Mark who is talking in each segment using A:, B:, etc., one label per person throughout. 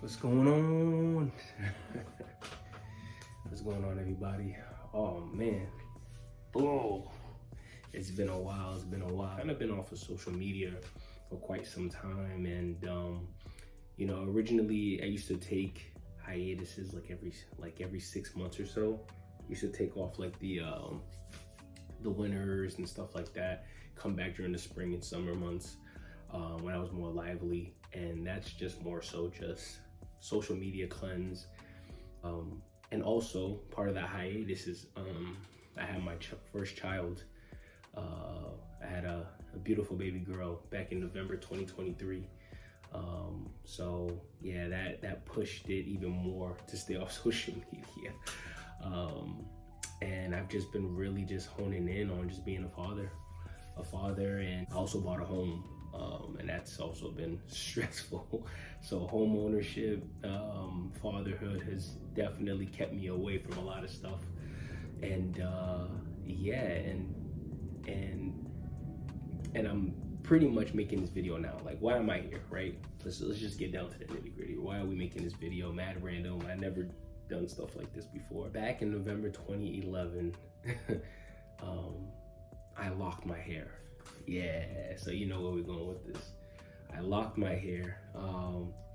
A: What's going on? What's going on, everybody? Oh man, oh, it's been a while. Kind of been off of social media for quite some time, and originally I used to take hiatuses like every 6 months or so. Used to take off like the winters and stuff like that. Come back during the spring and summer months when I was more lively, and that's just more so just social media cleanse. And also part of that hiatus is I had my first child. I had a beautiful baby girl back in November 2023. So yeah, that pushed it even more to stay off social media. And I've just been really just honing in on just being a father, and I also bought a home. And that's also been stressful. So home ownership, fatherhood has definitely kept me away from a lot of stuff. And and I'm pretty much making this video now. Like, why am I here, right? Let's just get down to the nitty gritty. Why are we making this video? Mad random. I never done stuff like this before. Back in November 2011, I locked my hair. Yeah, so you know where we're going with this. I locked my hair,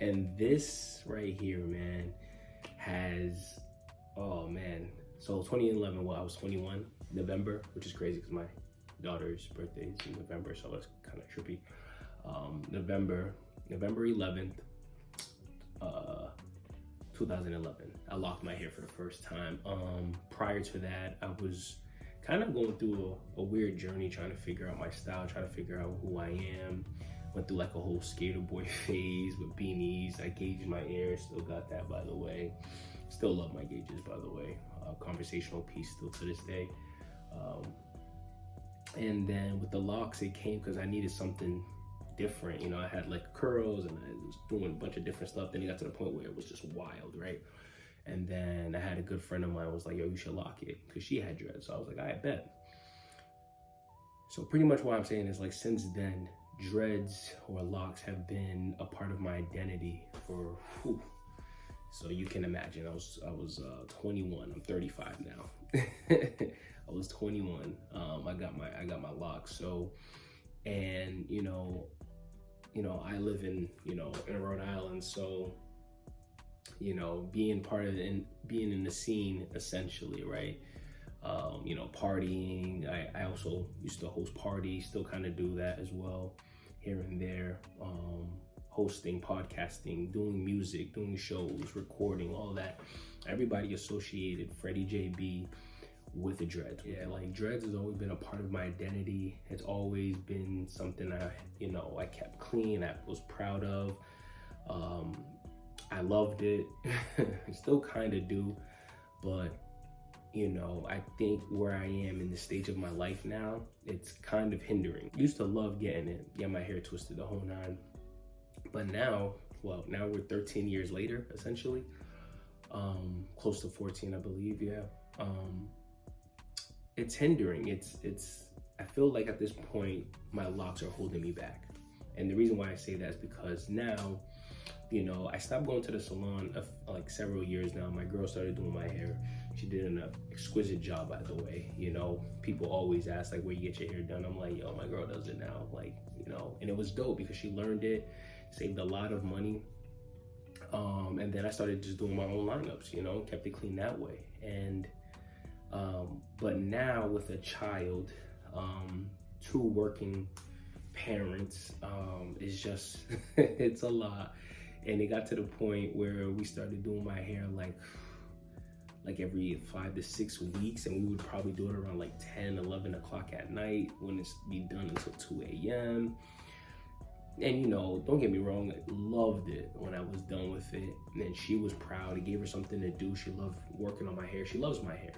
A: and this right here, man, has, oh man. So 2011, well, I was 21, November, which is crazy because my daughter's birthday is in November, so it's kind of trippy. November 11th, 2011, I locked my hair for the first time. Prior to that, I was kind of going through a weird journey, trying to figure out my style, trying to figure out who I am. Went through like a whole skater boy phase with beanies. I gauged my hair, still got that, by the way. Still love my gauges, by the way. Conversational piece still to this day. And then with the locks, it came because I needed something different. You know, I had like curls and I was doing a bunch of different stuff. Then it got to the point where it was just wild, right? And then I had a good friend of mine was like, yo, you should lock it, because she had dreads. So I was like, I bet. So pretty much what I'm saying is, like, since then, dreads or locks have been a part of my identity for, so you can imagine. I was 21. I'm 35 now. I was 21. I got my locks. So, and I live in Rhode Island, so being part of being in the scene, essentially, right? Partying. I also used to host parties, still kind of do that as well, here and there. Hosting, podcasting, doing music, doing shows, recording, all that. Everybody associated Freddie JB with the dreads. Yeah, like dreads has always been a part of my identity. It's always been something I kept clean, I was proud of. I loved it. I still kind of do, but I think where I am in the stage of my life now, it's kind of hindering. Used to love getting it, get my hair twisted the whole nine, but now we're 13 years later, essentially, close to 14, I believe. Yeah, it's hindering. It's. I feel like at this point, my locks are holding me back, and the reason why I say that is because now, I stopped going to the salon like several years now. My girl started doing my hair. She did an exquisite job, by the way. People always ask like, where you get your hair done? I'm like, yo, my girl does it now. Like, and it was dope because she learned it, saved a lot of money. And then I started just doing my own lineups, kept it clean that way. And, but now with a child, 2 working parents, it's just, it's a lot. And it got to the point where we started doing my hair like every 5 to 6 weeks, and we would probably do it around like 10, 11 o'clock at night, when it's be done until 2 a.m. And don't get me wrong, I loved it when I was done with it. And then she was proud. It gave her something to do. She loved working on my hair. She loves my hair,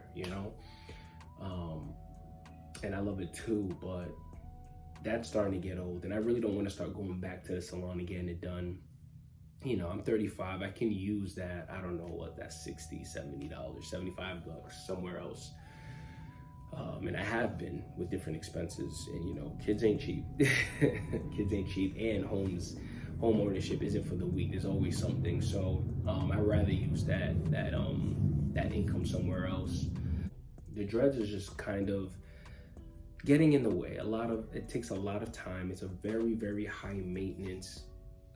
A: and I love it too, but that's starting to get old, and I really don't want to start going back to the salon and getting it done. I'm 35. I can use that, I don't know what, that's $60, $70, $75 somewhere else. And I have been with different expenses, and kids ain't cheap. Kids ain't cheap, and homes home ownership isn't for the weak. There's always something. So I'd rather use that income somewhere else. The dreads is just kind of getting in the way. It takes a lot of time. It's a very, very high maintenance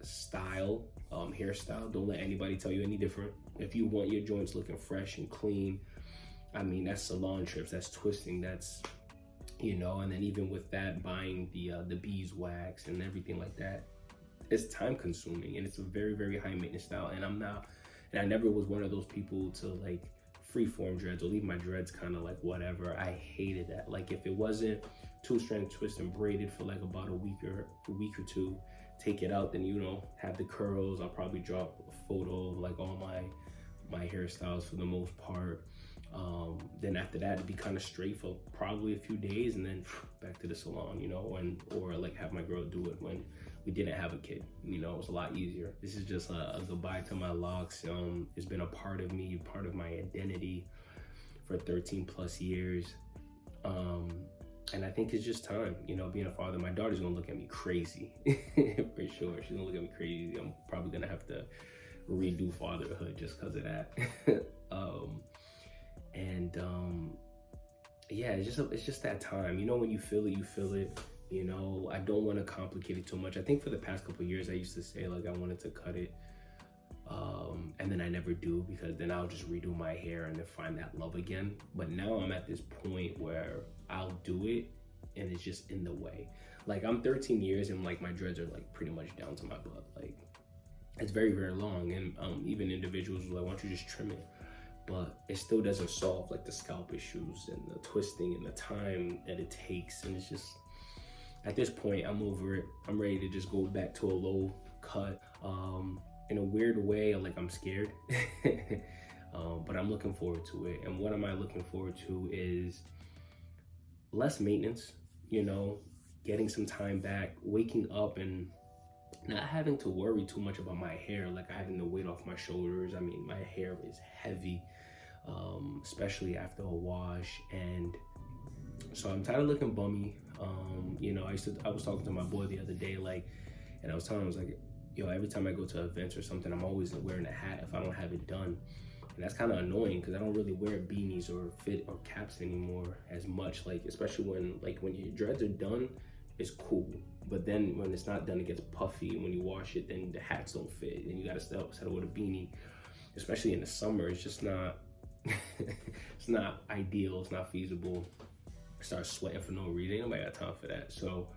A: style, hairstyle. Don't let anybody tell you any different. If you want your joints looking fresh and clean, I mean, that's salon trips, that's twisting, that's, and then even with that, buying the beeswax and everything like that, it's time consuming, and it's a very, very high maintenance style. And I never was one of those people to like freeform dreads or leave my dreads kind of like whatever. I hated that. Like if it wasn't 2-strand twist and braided for like about a week or two, take it out, then have the curls. I'll probably drop a photo of like all my hairstyles for the most part. Then after that, it'd be kind of straight for probably a few days, and then back to the salon, or like have my girl do it when we didn't have a kid. It was a lot easier. This is just a goodbye to my locks. It's been a part of me, part of my identity for 13 plus years. And I think it's just time, being a father. My daughter's gonna look at me crazy, for sure. She's gonna look at me crazy. I'm probably gonna have to redo fatherhood just because of that. Yeah, it's just that time. When you feel it, you feel it. I don't want to complicate it too much. I think for the past couple of years, I used to say like I wanted to cut it, and then I never do, because then I'll just redo my hair and then find that love again. But now I'm at this point where I'll do it, and it's just in the way. Like I'm 13 years and like my dreads are like pretty much down to my butt. Like it's very, very long, and even individuals are like, why don't you just trim it? But it still doesn't solve like the scalp issues and the twisting and the time that it takes. And it's just, at this point, I'm over it. I'm ready to just go back to a low cut. In a weird way, like I'm scared, but I'm looking forward to it. And what am I looking forward to is less maintenance, getting some time back, waking up and not having to worry too much about my hair, like having the weight off my shoulders. I mean, my hair is heavy, especially after a wash. And so I'm tired of looking bummy. I was talking to my boy the other day, and I was telling him, I was like, every time I go to events or something, I'm always wearing a hat if I don't have it done. And that's kind of annoying because I don't really wear beanies or fit or caps anymore as much, especially when your dreads are done, it's cool. But then when it's not done, it gets puffy. And when you wash it, then the hats don't fit. And you got to settle with a beanie, especially in the summer. It's just not, it's not ideal. It's not feasible. Start sweating for no reason. Ain't nobody got time for that. So,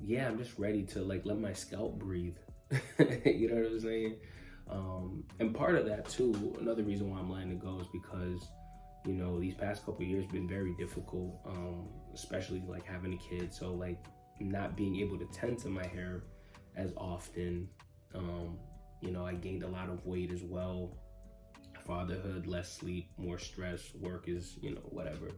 A: yeah, I'm just ready to let my scalp breathe. You know what I'm saying? And part of that too, another reason why I'm letting it go is because, these past couple of years been very difficult, especially having a kid. So not being able to tend to my hair as often. I gained a lot of weight as well. Fatherhood, less sleep, more stress, work is, whatever.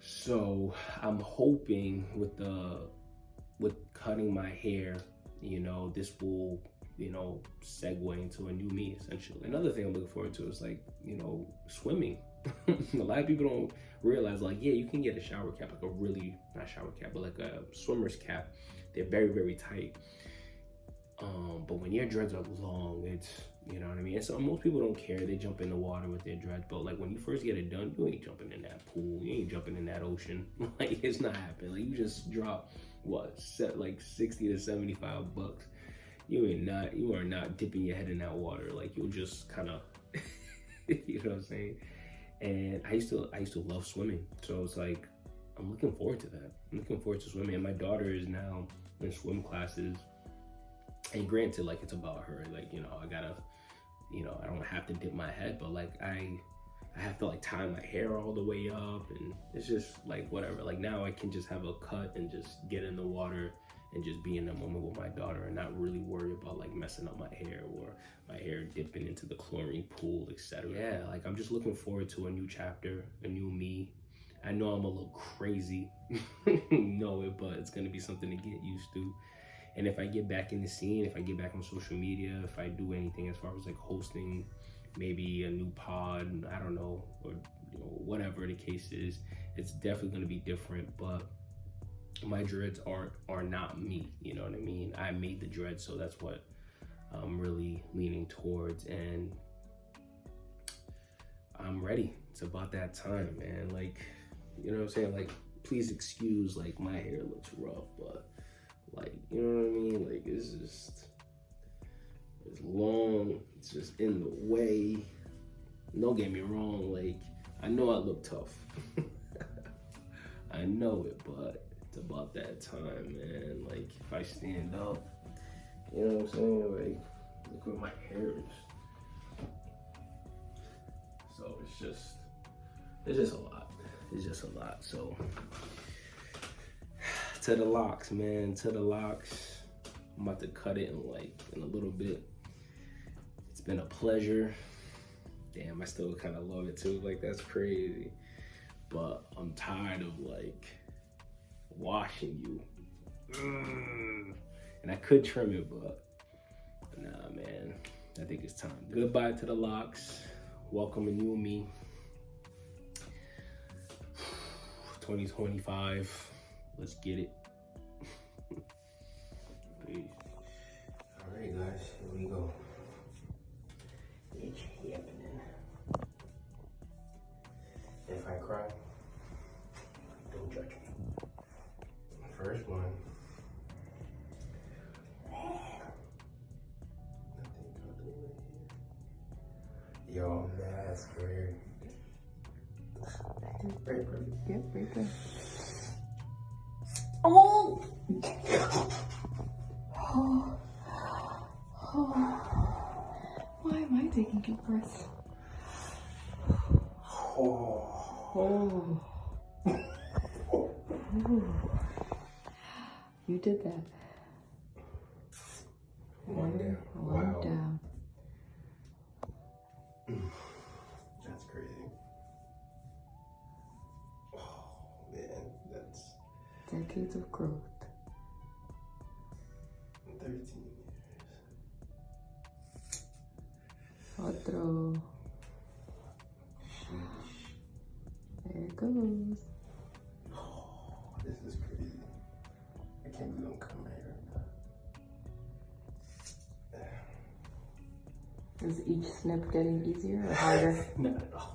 A: So I'm hoping with cutting my hair, this will, segue into a new me essentially. Another thing I'm looking forward to is swimming. A lot of people don't realize yeah, you can get a shower cap, not shower cap, but a swimmer's cap. They're very, very tight. But when your dreads are long, it's, you know what I mean? And so most people don't care. They jump in the water with their dreads. But when you first get it done, you ain't jumping in that pool. You ain't jumping in that ocean. It's not happening. You just drop, 60 to 75 bucks. You are not dipping your head in that water. You'll just kind of, you know what I'm saying? And I used to love swimming. So it's I'm looking forward to that. I'm looking forward to swimming. And my daughter is now in swim classes. And granted, it's about her. I gotta, I don't have to dip my head, but I have to tie my hair all the way up, and it's just whatever. Now I can just have a cut and just get in the water and just be in the moment with my daughter and not really worry about messing up my hair or my hair dipping into the chlorine pool, etc. Yeah, I'm just looking forward to a new chapter, a new me. I know I'm a little crazy, know it, but it's gonna be something to get used to. And if I get back in the scene, if I get back on social media, if I do anything as far as hosting maybe a new pod, I don't know, or whatever the case is, it's definitely going to be different. But my dreads are not me, you know what I mean? I made the dreads, so that's what I'm really leaning towards, and I'm ready. It's about that time, man. Like, you know what I'm saying? Like, please excuse, like, my hair looks rough, but, like, you know what I mean? Like, it's just, it's long, it's just in the way. Don't get me wrong, like, I know I look tough. I know it, but it's about that time, man. Like, if I stand up, you know what I'm saying? Like, look where my hair is. So it's just a lot. It's just a lot. So to the locks, man, to the locks. I'm about to cut it in a little bit. It's been a pleasure. Damn, I still kind of love it too. Like, that's crazy. But I'm tired of like washing you. And I could trim it, but nah, man. I think it's time. Goodbye to the locks. Welcoming you and me. 2025. Let's get it. Peace. All right, guys. Here we go. It's happening. If I cry, don't judge me. First one. Yo, that's great. Very pretty.
B: Yep, right there. Oh! Oh. Why am I taking deep breaths? Oh. You did that.
A: One down.
B: One down.
A: That's crazy. Oh, man, that's
B: Decades of growth.
A: 13 years.
B: Otro. There it goes.
A: Oh, this is crazy. I can't believe I'm coming here right now.
B: Is each snip getting easier or harder?
A: Not at all.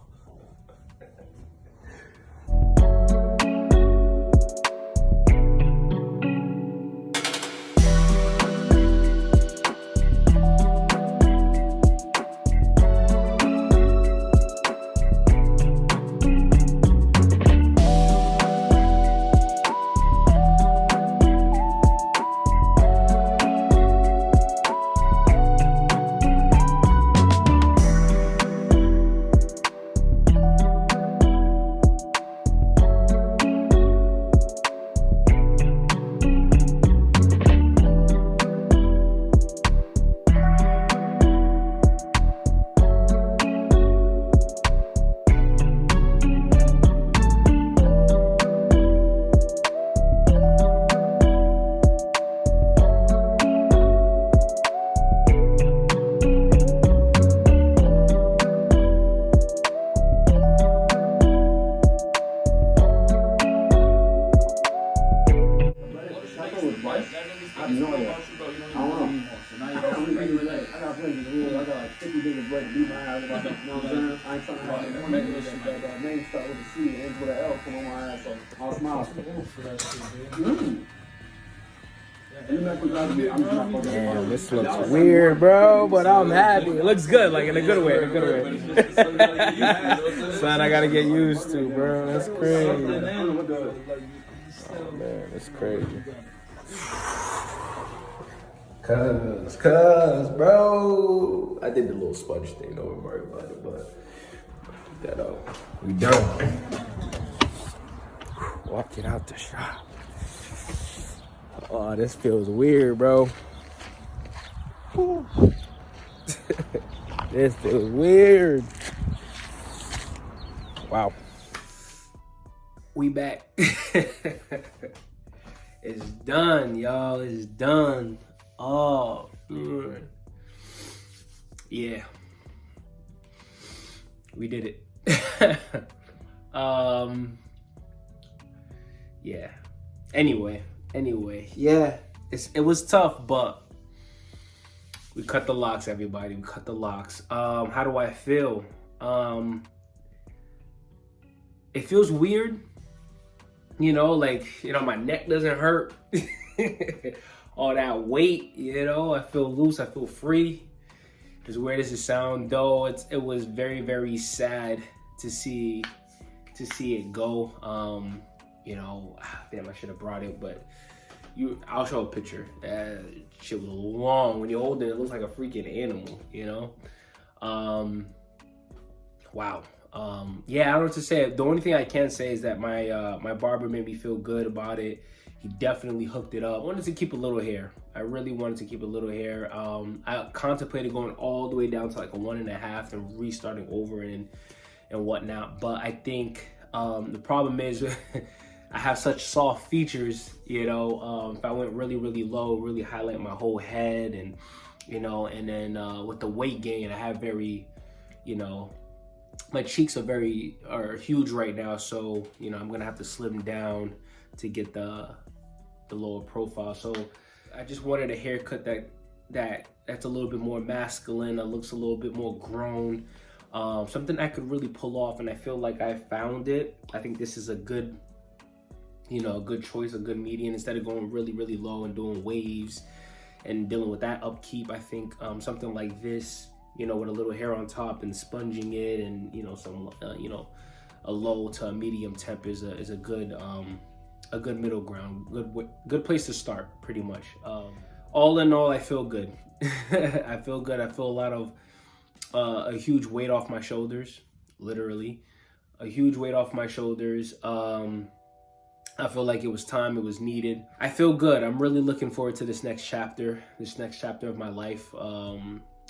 A: Damn, this looks weird, bro, but I'm happy. It looks good, like in a good way, Son, I gotta get used to, bro. That's crazy. Oh, man, that's crazy. Cuz, bro. I did the little sponge thing, don't worry about it, but that we done. Walking out the shop. Oh, this feels weird, bro. This feels weird. Wow. We back. It's done, y'all. It's done. Oh, man. Yeah. We did it. Yeah. Anyway, yeah, it was tough, but we cut the locks, everybody. We cut the locks. How do I feel? It feels weird, like, my neck doesn't hurt. All that weight, I feel loose, I feel free. As weird as it sounds, though, it was very, very sad to see it go. Damn, I should have brought it, but I'll show a picture. Shit was long. When you hold it, it looks like a freaking animal, Wow. Yeah, I don't know what to say. The only thing I can say is that my barber made me feel good about it. He definitely hooked it up. I wanted to keep a little hair. I really wanted to keep a little hair. I contemplated going all the way down to like a 1.5 and restarting over and whatnot. But I think the problem is I have such soft features, if I went really, really low, really highlight my whole head and then with the weight gain, I have very, my cheeks are huge right now. So, I'm gonna have to slim down to get the lower profile. So I just wanted a haircut that's a little bit more masculine, that looks a little bit more grown, something I could really pull off, and I feel like I found it. I think this is a good choice, a good median. Instead of going really, really low and doing waves and dealing with that upkeep, I think something like this, with a little hair on top and sponging it, and some a low to a medium temp is a good middle ground, good place to start, pretty much. All in all, I feel good. I feel good. I feel a lot of a huge weight off my shoulders, literally a huge weight off my shoulders. I feel like it was time, it was needed. I feel good. I'm really looking forward to this next chapter of my life,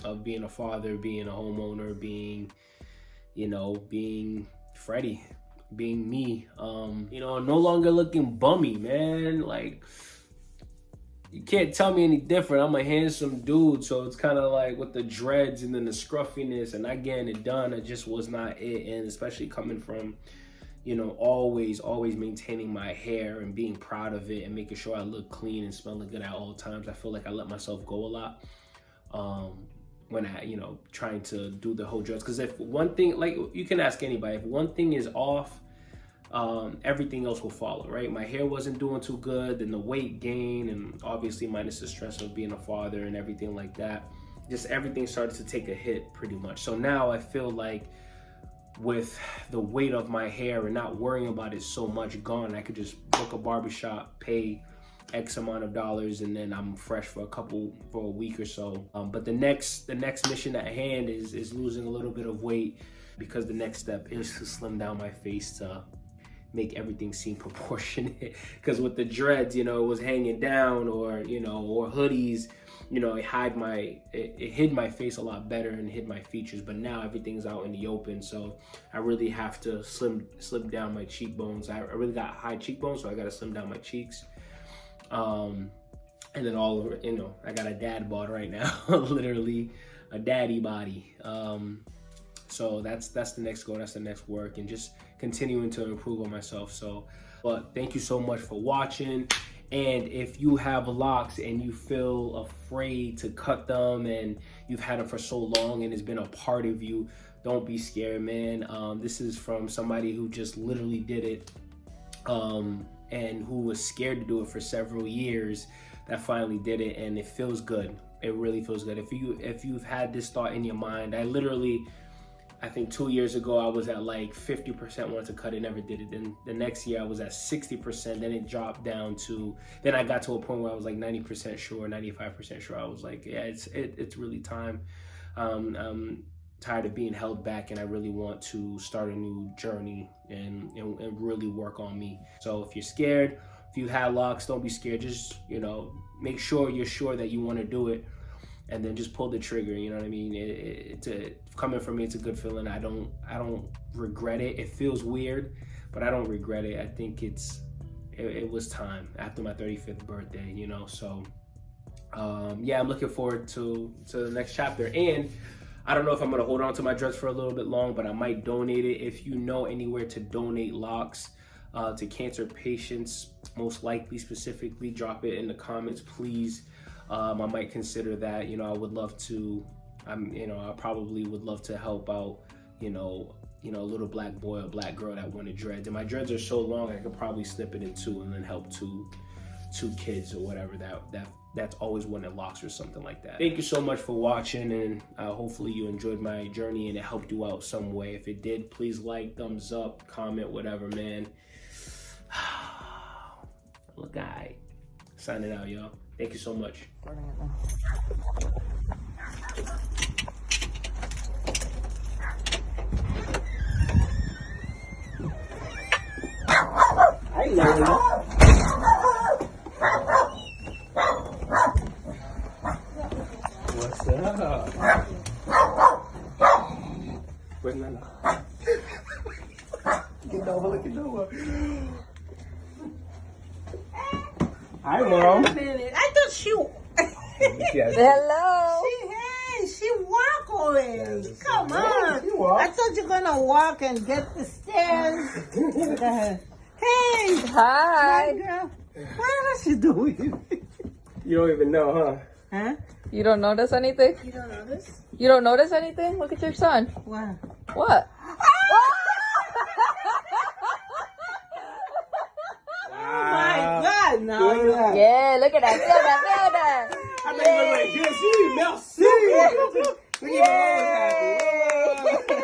A: of being a father, being a homeowner, being Freddie, being me, no longer looking bummy, man. Like, you can't tell me any different. I'm a handsome dude, so it's kind of like with the dreads and then the scruffiness and not getting it done, it just was not it. And especially coming from, always maintaining my hair and being proud of it and making sure I look clean and smelling good at all times. I feel like I let myself go a lot when I, trying to do the whole dreads. Because if one thing, like, you can ask anybody, if one thing is off, everything else will follow, right? My hair wasn't doing too good, then the weight gain, and obviously minus the stress of being a father and everything like that, just everything started to take a hit pretty much. So now I feel like with the weight of my hair and not worrying about it so much gone, I could just book a barbershop, pay X amount of dollars, and then I'm fresh for a week or so. But the next mission at hand is losing a little bit of weight, because the next step is to slim down my face to make everything seem proportionate. Because with the dreads, it was hanging down, or or hoodies, it hid my face a lot better and hid my features. But now everything's out in the open, so I really have to slim down my cheekbones. I really got high cheekbones, so I got to slim down my cheeks. And then all over, I got a dad bod right now, literally a daddy body. So that's the next goal, that's the next work, and just continuing to improve on myself. So, but thank you so much for watching. And if you have locks and you feel afraid to cut them, and you've had them for so long and it's been a part of you, don't be scared, man. This is from somebody who just literally did it, and who was scared to do it for several years, that finally did it, and it feels good. It really feels good. If you've had this thought in your mind, I think 2 years ago, I was at like 50% wanted to cut it, never did it. Then the next year I was at 60%, then it dropped down to, then I got to a point where I was like 90% sure, 95% sure. I was like, yeah, it's really time. I'm tired of being held back, and I really want to start a new journey and really work on me. So if you're scared, if you have locks, don't be scared. Just, make sure you're sure that you want to do it, and then just pull the trigger. You know what I mean? Coming from me, it's a good feeling. I don't regret it. It feels weird, but I don't regret it. I think it was time after my 35th birthday, So yeah, I'm looking forward to the next chapter. And I don't know if I'm gonna hold on to my dreads for a little bit long, but I might donate it. If you know anywhere to donate locks, to cancer patients, most likely specifically, drop it in the comments, please. I might consider that. I would love to. I probably would love to help out. A little black boy or black girl that wanted dreads. And my dreads are so long, I could probably snip it in two and then help two kids or whatever. That's always wanted locks or something like that. Thank you so much for watching, and hopefully you enjoyed my journey and it helped you out some way. If it did, please like, thumbs up, comment, whatever, man. Look, I signing out, y'all. Thank you so much. I love it. What's up? Where's Nana? Get over, look at over. Hi, Mom.
C: I thought she.
A: Yes.
B: Hello.
C: She walk already.
A: Yes,
C: Come
A: yes,
C: on.
A: she walk.
C: I thought you're gonna walk and get the stairs. Hey,
B: Hi.
C: my girl. What is she doing?
A: You don't even know, huh?
C: Huh?
B: You don't notice anything?
C: You don't notice?
B: You don't notice anything? Look at your son.
C: What?
B: What?
C: Oh my God! No.
B: Yeah, look at that. Feel that. Feel that.
A: I think, wait, merci, merci. Look at my mom was happy.